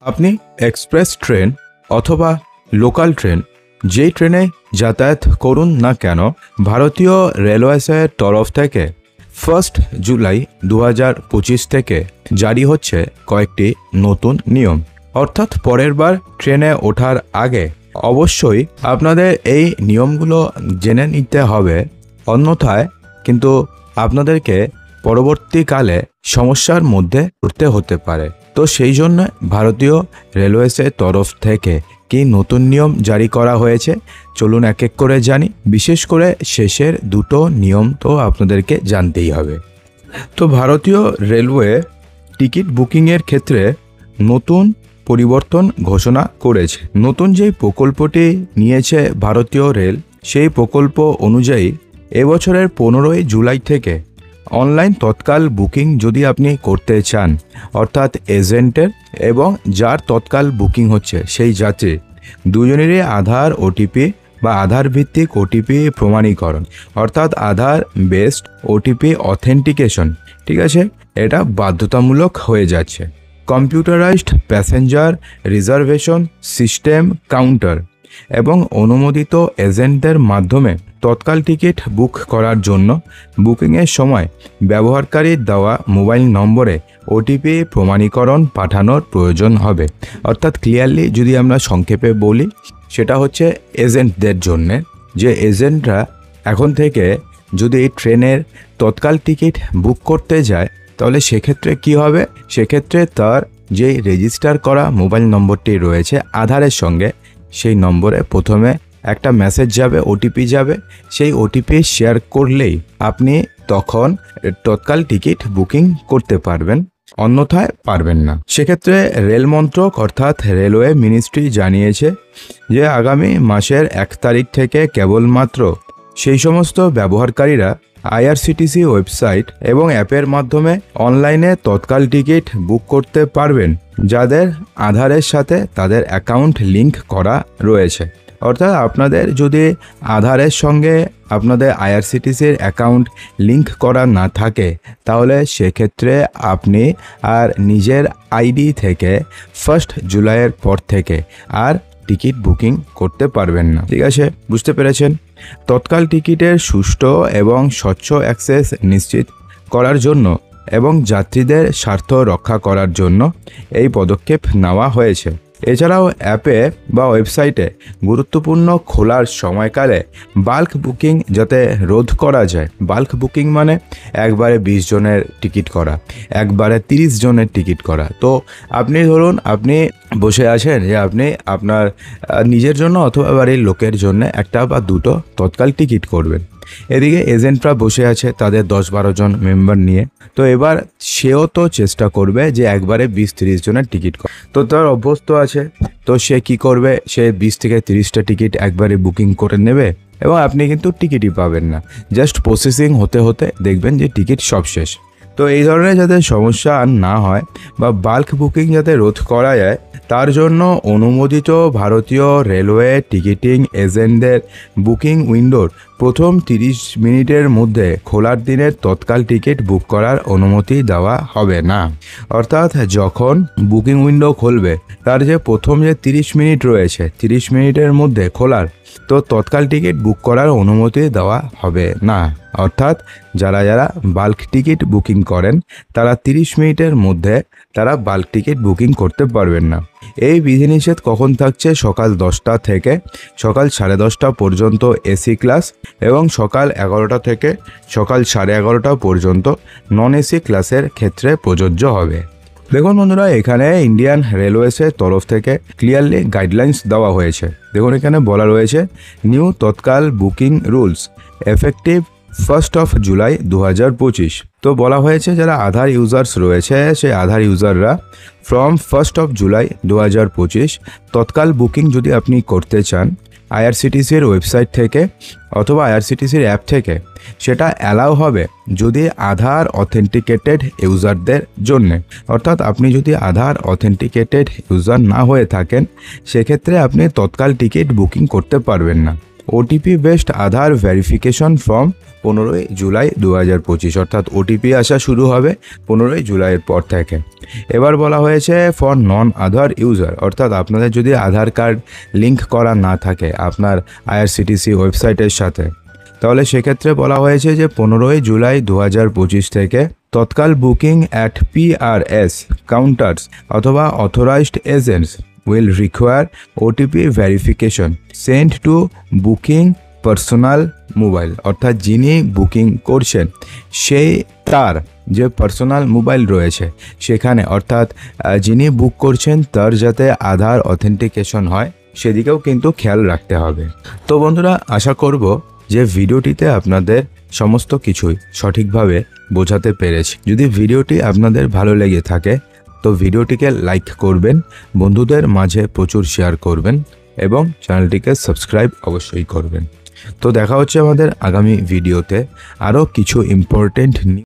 আপনি express train অথবা local train যেই ট্রেনে যাতায়াত করুন না কেন, ভারতীয় রেলওয়েসের তরফ থেকে 1 জুলাই 2025 থেকে জারি হচ্ছে কয়েকটি নতুন নিয়ম। অর্থাৎ পরের বার ট্রেনে ওঠার আগে অবশ্যই আপনাদের এই নিয়মগুলো জেনে নিতে হবে, অন্যথায় কিন্তু আপনাদেরকে পরবর্তীকালে সমস্যার মধ্যে পড়তে হতে পারে। তো সেই জন্য ভারতীয় রেলওয়েসের তরফ থেকে কি নতুন নিয়ম জারি করা হয়েছে চলুন এক এক করে জানি। বিশেষ করে শেষের দুটো নিয়ম তো আপনাদেরকে জানতেই হবে। তো ভারতীয় রেলওয়ে টিকিট বুকিংয়ের ক্ষেত্রে নতুন পরিবর্তন ঘোষণা করেছে। নতুন যেই প্রকল্পটি নিয়েছে ভারতীয় রেল, সেই প্রকল্প অনুযায়ী এবছরের 15 জুলাই থেকে অনলাইন তৎকাল বুকিং যদি আপনি করতে চান, অর্থাৎ এজেন্টের এবং যার তৎকাল বুকিং হচ্ছে সেই যাত্রী দুজনেরই আধার ওটিপি বা আধার ভিত্তিক ওটিপি প্রমাণীকরণ, অর্থাৎ আধার বেসড ওটিপি অথেন্টিকেশন, ঠিক আছে, এটা বাধ্যতামূলক হয়ে যাচ্ছে। Computerised passenger reservation system counter এবং অনুমোদিত এজেন্টদের মাধ্যমে তৎকাল টিকিট বুক করার জন্য বুকিংয়ের সময় ব্যবহারকারীর দেওয়া মোবাইল নম্বরে ওটিপি প্রমাণীকরণ পাঠানোর প্রয়োজন হবে। অর্থাৎ ক্লিয়ারলি যদি আমরা সংক্ষেপে বলি, সেটা হচ্ছে এজেন্টদের জন্যে, যে এজেন্টরা এখন থেকে যদি ট্রেনের তৎকাল টিকিট বুক করতে যায় তাহলে সেক্ষেত্রে কি হবে, সেক্ষেত্রে তার যে রেজিস্টার করা মোবাইল নম্বরটি রয়েছে আধারের সঙ্গে, সেই নম্বরে প্রথমে একটা মেসেজ যাবে, ওটিপি যাবে, সেই ওটিপি শেয়ার করলেই আপনি তখন তৎকাল টিকিট বুকিং করতে পারবেন, অন্যথায় পারবেন না। সেক্ষেত্রে রেল মন্ত্রক অর্থাৎ রেলওয়ে মিনিস্ট্রি জানিয়েছে যে আগামী মাসের 1 তারিখ থেকে কেবলমাত্র সেই সমস্ত ব্যবহারকারীরা আইআরসিটিসি ওয়েবসাইট এবং অ্যাপের মাধ্যমে অনলাইনে তৎকাল টিকিট বুক করতে পারবেন যাদের আধারের সাথে তাদের অ্যাকাউন্ট লিংক করা রয়েছে। অর্থাৎ আপনাদের যদি আধারের সঙ্গে আপনাদের আইআরসিটিসির অ্যাকাউন্ট লিংক করা না থাকে তাহলে সেক্ষেত্রে আপনি আর নিজের আইডি থেকে 1 জুলাইয়ের পর থেকে আর টিকিট বুকিং করতে পারবেন না। ঠিক আছে, বুঝতে পেরেছেন? তৎকাল টিকিটের সুষ্ঠু এবং স্বচ্ছ অ্যাক্সেস নিশ্চিত করার জন্য এবং যাত্রীদের স্বার্থ রক্ষা করার জন্য এই পদক্ষেপ নেওয়া হয়েছে। এছাড়াও অ্যাপে বা ওয়েবসাইটে গুরুত্বপূর্ণ খোলার সময়কালে বাল্ক বুকিং যাতে রোধ করা যায়। বাল্ক বুকিং মানে একবারে 20 জনের টিকিট করা, একবারে 30 জনের টিকিট করা। তো আপনি ধরুন আপনি বসে আছেন যে আপনি আপনার নিজের জন্য অথবা বাড়ির লোকের জন্য একটা বা দুটো তৎকাল টিকিট করবেন, এদিকে এজেন্টরা বসে আছে তাদের 10-12 জন মেম্বার নিয়ে। তো এবার সেও তো চেষ্টা করবে যে একবারে 20-30 জনের টিকিট করা, তো তার অভ্যস্ত আছে, তো সে কি করবে, সে 20 থেকে 30টা টিকিট একবারে বুকিং করে নেবে এবং আপনি কিন্তু টিকিটই পাবেন না। জাস্ট প্রসেসিং হতে হতে দেখবেন যে টিকিট সব শেষ। তো এই ধরনের যাতে সমস্যা আর না হয় বা বাল্ক বুকিং যাতে রোধ করা যায়, তার জন্য অনুমোদিত ভারতীয় রেলওয়ে টিকিটিং এজেন্টদের বুকিং উইন্ডোর প্রথম 30 মিনিটের মধ্যে খোলার দিনের তৎকাল টিকিট বুক করার অনুমতি দেওয়া হবে না। অর্থাৎ যখন বুকিং উইন্ডো খুলবে তার যে প্রথম যে 30 মিনিট রয়েছে, 30 মিনিটের মধ্যে খোলার, তো তৎকাল টিকিট বুক করার অনুমতি দেওয়া হবে না। অর্থাৎ যারা যারা বাল্ক টিকিট বুকিং করেন তারা 30 মিনিটের মধ্যে তারা বাল্ক টিকিট বুকিং করতে পারবেন না। এই বিধিনিষেধ কখন থাকছে? সকাল 10টা থেকে সকাল 10:30 পর্যন্ত এসি ক্লাস এবং সকাল 11টা থেকে সকাল 11:30 পর্যন্ত নন এসি ক্লাসের ক্ষেত্রে প্রযোজ্য হবে। দেখুন বন্ধুরা, এখানে ইন্ডিয়ান রেলওয়েসের তরফ থেকে ক্লিয়ারলি গাইডলাইন্স দেওয়া হয়েছে। দেখুন এখানে বলা রয়েছে নিউ তৎকাল বুকিং রুলস এফেক্টিভ 1 জুলাই 2025। তো বলা হয়েছে যারা আধার ইউজার্স রয়েছে সেই আধার ইউজাররা ফ্রম 1 জুলাই 2025 তৎকাল বুকিং যদি আপনি করতে চান আইআরসিটিসির ওয়েবসাইট থেকে অথবা আইআরসিটিসির অ্যাপ থেকে, সেটা অ্যালাউ হবে যদি আধার অথেন্টিকেটেড ইউজারদের জন্যে। অর্থাৎ আপনি যদি আধার অথেন্টিকেটেড ইউজার না হয়ে থাকেন সেক্ষেত্রে আপনি তৎকাল টিকিট বুকিং করতে পারবেন না। OTP based Aadhaar verification from 15ই জুলাই 2025, অর্থাৎ ওটিপি আসা শুরু হবে 15ই জুলাইয়ের পর থেকে। এবার বলা হয়েছে ফর নন আধার ইউজার, অর্থাৎ আপনাদের যদি আধার কার্ড লিঙ্ক করা না থাকে আপনার আইআরসিটিসি ওয়েবসাইটের সাথে, তাহলে সেক্ষেত্রে বলা হয়েছে যে 15ই জুলাই 2025 থেকে তৎকাল বুকিং অ্যাট PRS কাউন্টার্স অথবা authorised agents will require OTP verification send to booking personal mobile, অর্থাৎ যিনি বুকিং করছেন সেই তার যে পার্সোনাল মোবাইল রয়েছে সেখানে, অর্থাৎ যিনি বুক করছেন তার যাতে আধার অথেন্টিকেশন হয় সেদিকেও কিন্তু খেয়াল রাখতে হবে। তো বন্ধুরা, আশা করব যে ভিডিওটিতে আপনাদের সমস্ত কিছুই সঠিকভাবে বোঝাতে পেরেছি। যদি ভিডিওটি আপনাদের ভালো লেগে থাকে তো ভিডিওটিকে লাইক করবেন, বন্ধুদের মাঝে প্রচুর শেয়ার করবেন এবং চ্যানেলটিকে সাবস্ক্রাইব অবশ্যই করবেন। তো দেখা হচ্ছে আমাদের আগামী ভিডিওতে আরও কিছু ইম্পর্টেন্ট